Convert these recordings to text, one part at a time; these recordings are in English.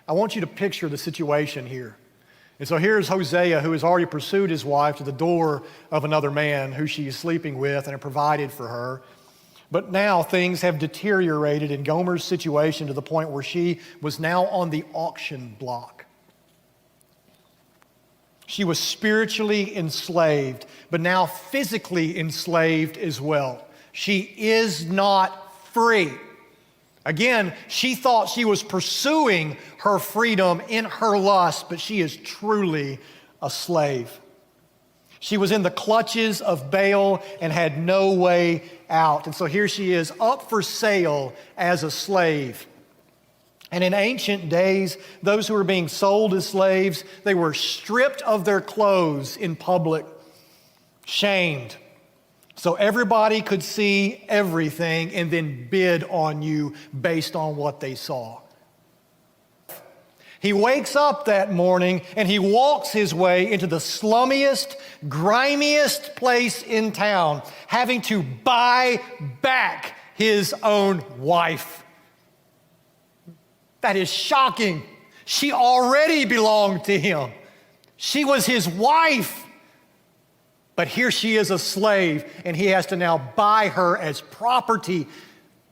I want you to picture the situation here. And so here's Hosea, who has already pursued his wife to the door of another man who she is sleeping with and had provided for her. But now things have deteriorated in Gomer's situation to the point where she was now on the auction block. She was spiritually enslaved, but now physically enslaved as well. She is not free. Again, she thought she was pursuing her freedom in her lust, but she is truly a slave. She was in the clutches of Baal and had no way out. And so here she is, up for sale as a slave. And in ancient days, those who were being sold as slaves, they were stripped of their clothes in public, shamed. So everybody could see everything and then bid on you based on what they saw. He wakes up that morning and he walks his way into the slummiest, grimiest place in town, having to buy back his own wife. That is shocking. She already belonged to him. She was his wife. But here she is a slave, and he has to now buy her as property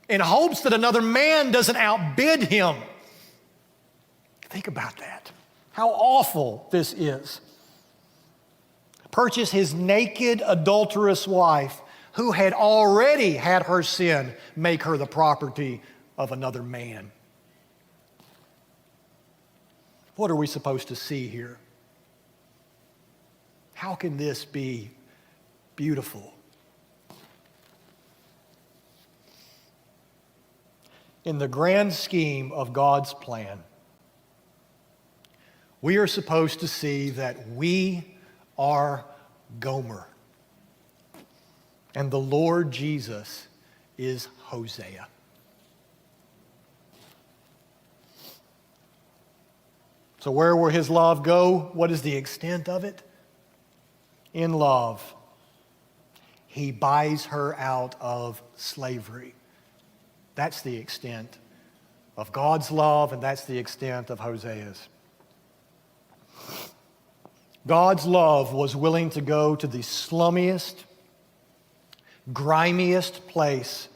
in hopes that another man doesn't outbid him. Think about that. How awful this is. Purchase his naked, adulterous wife, who had already had her sin make her the property of another man. What are we supposed to see here? How can this be beautiful? In the grand scheme of God's plan, we are supposed to see that we are Gomer, and the Lord Jesus is Hosea. So where will his love go? What is the extent of it? In love, he buys her out of slavery. That's the extent of God's love, and that's the extent of Hosea's. God's love was willing to go to the slummiest, grimiest place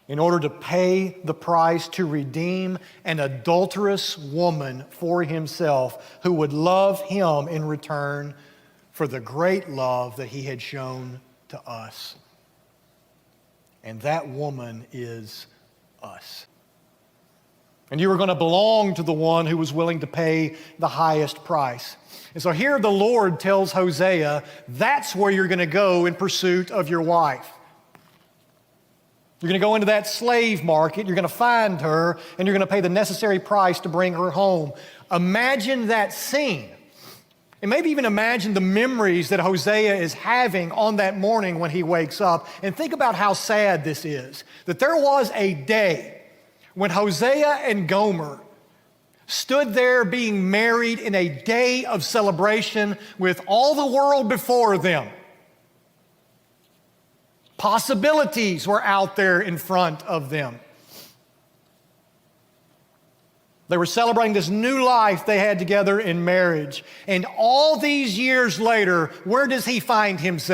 in order to pay the price to redeem an adulterous woman for himself who would love him in return for the great love that he had shown to us. And that woman is us. And you are going to belong to the one who was willing to pay the highest price. And so here the Lord tells Hosea, that's where you're going to go in pursuit of your wife. You're going to go into that slave market, you're going to find her, and you're going to pay the necessary price to bring her home. Imagine that scene. And maybe even imagine the memories that Hosea is having on that morning when he wakes up. And think about how sad this is. That there was a day when Hosea and Gomer stood there being married in a day of celebration with all the world before them. Possibilities were out there in front of them. They were celebrating this new life they had together in marriage. And all these years later, where does he find himself?